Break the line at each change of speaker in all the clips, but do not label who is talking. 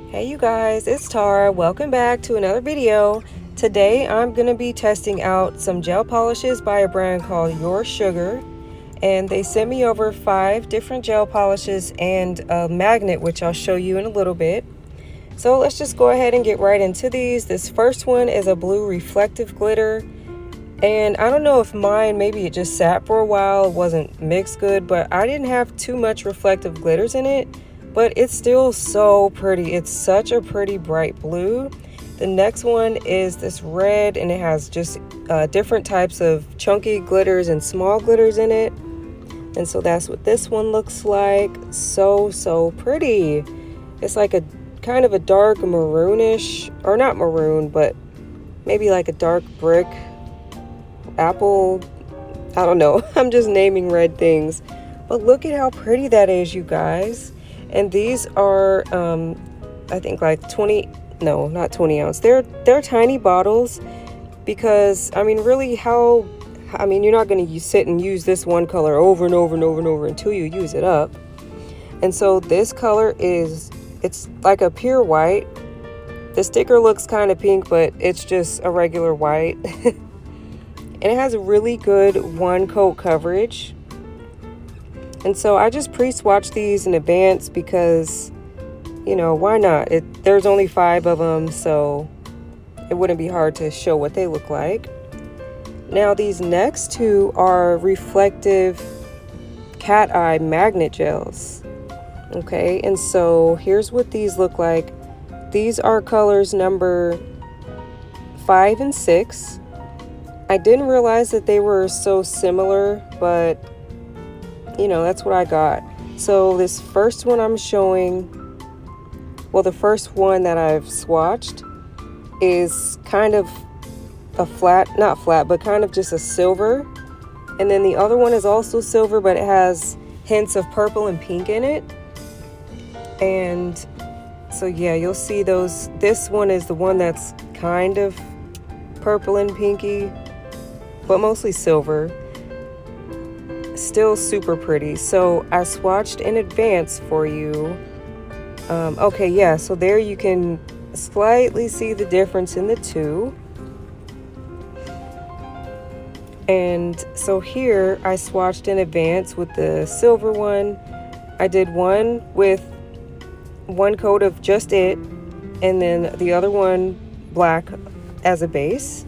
Hey you guys, it's Tara. Welcome back to another video. Today I'm going to be testing out some gel polishes by a brand called 𝗖𝗍𝗀𝗃, and they sent me over 5 different gel polishes and a magnet, which I'll show you in a little bit. So let's just go ahead and get right into these. This first one is a blue reflective glitter, and I don't know if mine, maybe it just sat for a while, it wasn't mixed good, but I didn't have too much reflective glitters in it. But it's still so pretty. It's such a pretty bright blue. The next one is this red, and it has just different types of chunky glitters and small glitters in it. And so that's what this one looks like. So pretty. It's like a kind of a dark maroonish, or not maroon, but maybe like a dark brick apple. I don't know. I'm just naming red things. But look at how pretty that is, you guys. And these are I think like 20, no, not 20 ounce. They're tiny bottles, because I mean, really, you're not going to sit and use this one color over and over and over and over until you use it up. And so this color it's like a pure white. The sticker looks kind of pink, but it's just a regular white. And it has a really good one coat coverage. And so I just pre-swatched these in advance because, you know, why not? There's only 5 of them, so it wouldn't be hard to show what they look like. Now these next 2 are reflective cat eye magnet gels. Okay, and so here's what these look like. These are colors number 5 and 6. I didn't realize that they were so similar, but you know, that's what I got. So this first one I'm showing, well, the first one that I've swatched is kind of a flat, not flat, but kind of just a silver. And then the other one is also silver, but it has hints of purple and pink in it. And so yeah, you'll see those. This one is the one that's kind of purple and pinky, but mostly silver. Still super pretty. So I swatched in advance for you. Okay, yeah, so there you can slightly see the difference in the 2. And so here I swatched in advance with the silver one. I did one with one coat of just it, and then the other one black as a base.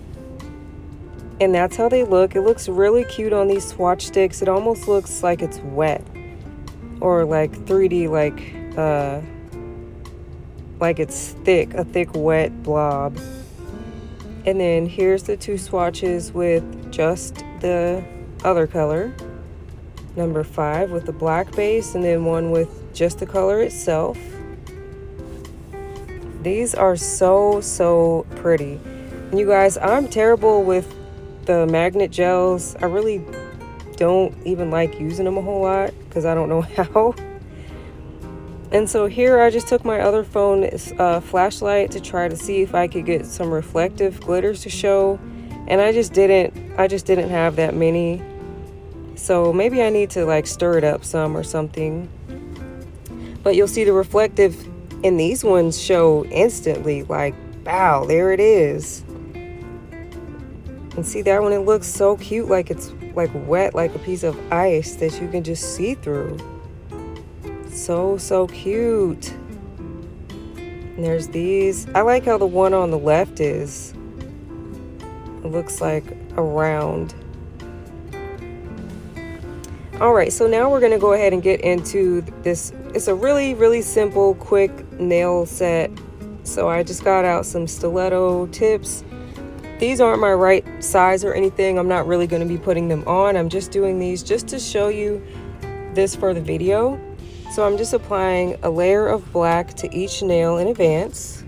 And that's how they look. It looks really cute on these swatch sticks. It almost looks like it's wet, or like 3D, like it's thick, a thick wet blob. And then here's the 2 swatches with just the other color, number 5 with the black base, and then one with just the color itself. These are so pretty. And you guys, I'm terrible with the magnet gels. I really don't even like using them a whole lot because I don't know how. And so here I just took my other phone flashlight to try to see if I could get some reflective glitters to show, and I just didn't have that many. So maybe I need to like stir it up some or something. But you'll see the reflective in these ones show instantly, like, wow, there it is. And see that one, it looks so cute, like it's like wet, like a piece of ice that you can just see through. So cute. And there's these. I like how the one on the left is. It looks like a round. All right, so now we're gonna go ahead and get into this. It's a really simple, quick nail set. So I just got out some stiletto tips. These aren't my right size or anything. I'm not really going to be putting them on. I'm just doing these just to show you this for the video. So I'm just applying a layer of black to each nail in advance.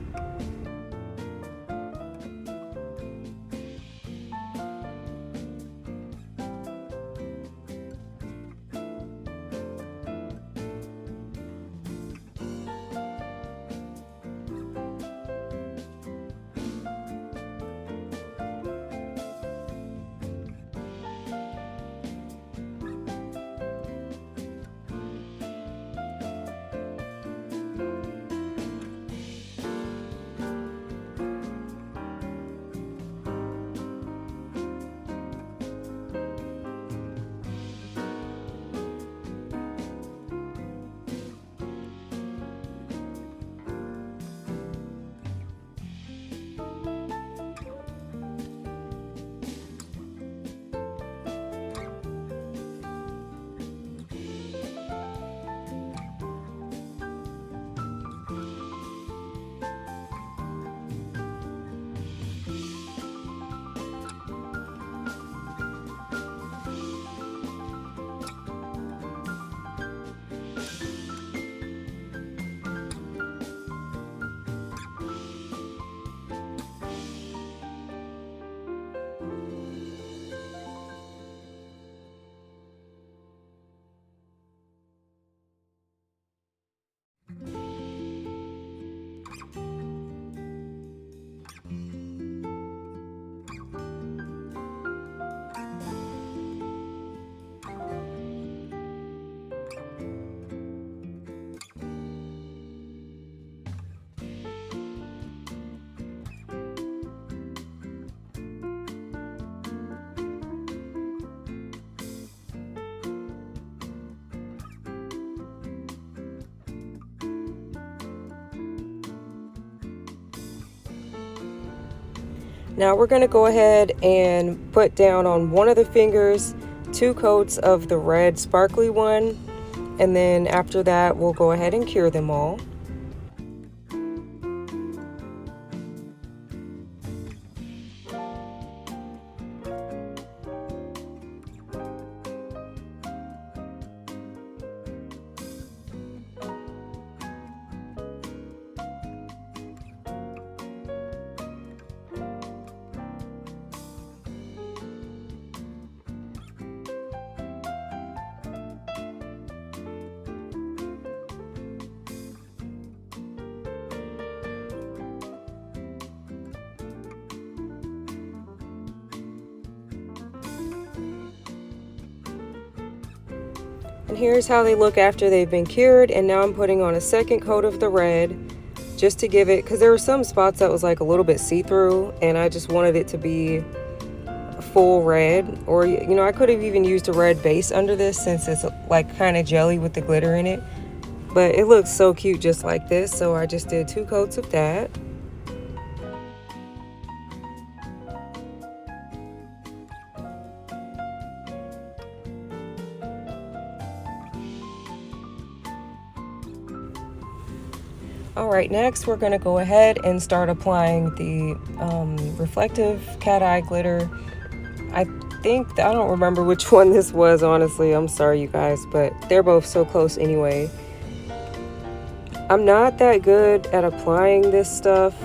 Now we're going to go ahead and put down on one of the fingers 2 coats of the red sparkly one, and then after that we'll go ahead and cure them all. And here's how they look after they've been cured. And now I'm putting on a second coat of the red just to give it, because there were some spots that was like a little bit see-through, and I just wanted it to be a full red. Or, you know, I could have even used a red base under this since it's like kind of jelly with the glitter in it. But it looks so cute just like this, so I just did 2 coats of that. Alright, next we're going to go ahead and start applying the reflective cat eye glitter. I don't remember which one this was, honestly. I'm sorry, you guys, but they're both so close anyway. I'm not that good at applying this stuff.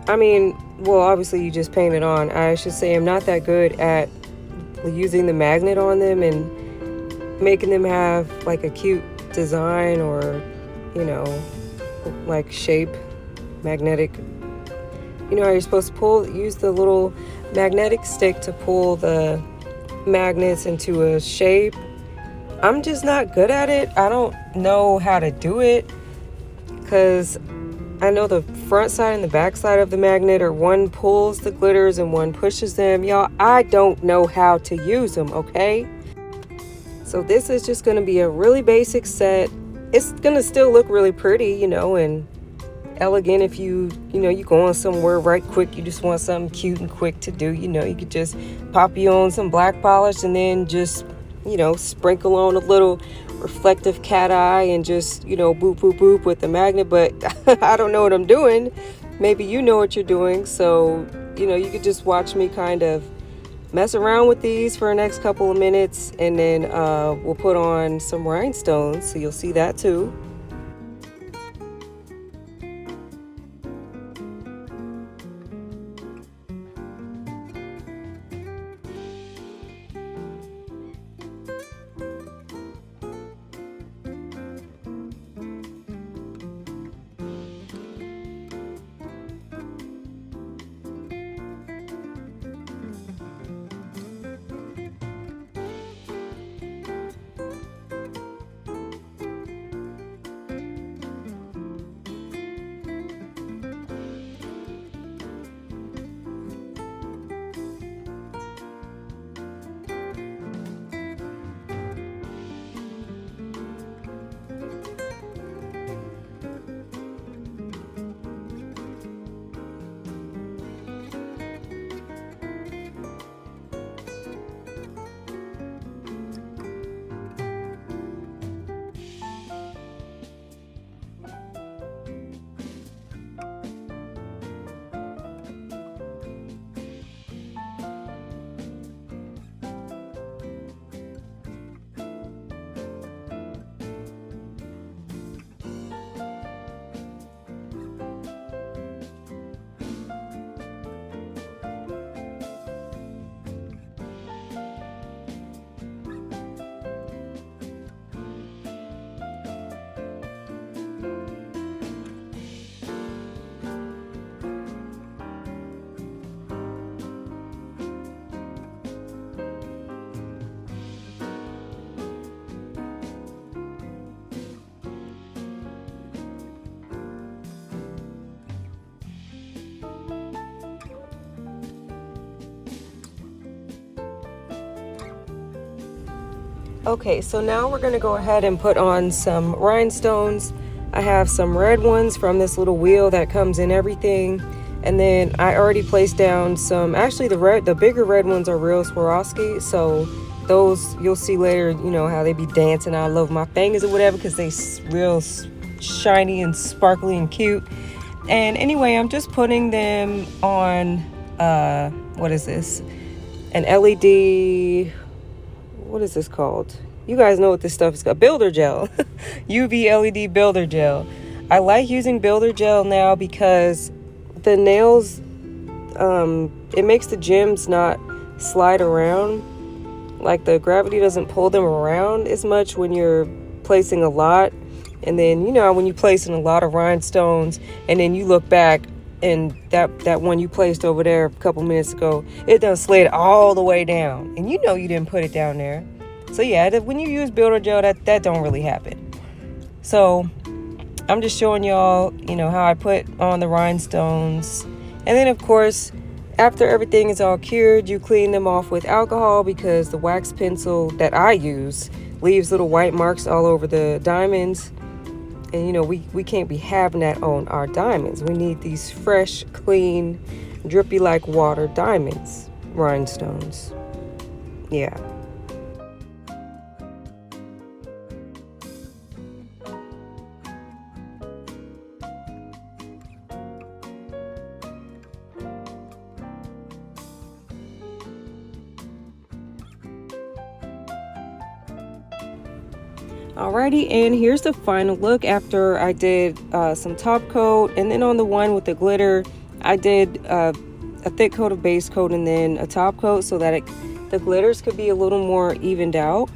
I mean, well, obviously you just paint it on. I should say I'm not that good at using the magnet on them and making them have like a cute design or, you know, like shape, magnetic. You know how you're supposed to use the little magnetic stick to pull the magnets into a shape. I'm just not good at it. I don't know how to do it, because I know the front side and the back side of the magnet, or one pulls the glitters and one pushes them. Y'all, I don't know how to use them, okay? So this is just going to be a really basic set. It's going to still look really pretty, you know, and elegant if you going somewhere right quick, you just want something cute and quick to do, you know, you could just pop you on some black polish and then just, you know, sprinkle on a little reflective cat eye and just, you know, boop, boop, boop with the magnet. But I don't know what I'm doing. Maybe you know what you're doing. So, you know, you could just watch me kind of mess around with these for the next couple of minutes, and then we'll put on some rhinestones, so you'll see that too. Okay, so now we're going to go ahead and put on some rhinestones. I have some red ones from this little wheel that comes in everything. And then I already placed down some, actually the bigger red ones are real Swarovski, so those you'll see later, you know, how they be dancing all over my fingers or whatever, because they real shiny and sparkly and cute. And anyway, I'm just putting them on, what is this? An LED, what is this called? You guys know what this stuff is called. Builder gel. UV LED builder gel. I like using builder gel now because the nails, it makes the gems not slide around. Like the gravity doesn't pull them around as much when you're placing a lot. And then, you know, when you place in a lot of rhinestones and then you look back and that one you placed over there a couple minutes ago, it done slid all the way down. And you know you didn't put it down there. So yeah, when you use builder gel, that don't really happen. So I'm just showing y'all, you know, how I put on the rhinestones. And then, of course, after everything is all cured, you clean them off with alcohol because the wax pencil that I use leaves little white marks all over the diamonds. And, you know, we can't be having that on our diamonds. We need these fresh, clean, drippy like water diamonds, rhinestones. Yeah. Alrighty, and here's the final look after I did some top coat, and then on the one with the glitter I did a thick coat of base coat and then a top coat so that the glitters could be a little more evened out.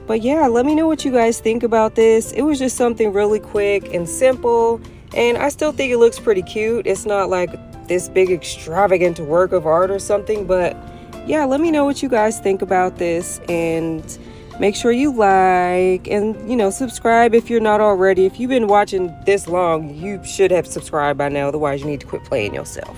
But yeah, let me know what you guys think about this. It was just something really quick and simple, and I still think it looks pretty cute. It's not like this big extravagant work of art or something, but yeah, let me know what you guys think about this, and make sure you like and, you know, subscribe if you're not already. If you've been watching this long, you should have subscribed by now. Otherwise, you need to quit playing yourself.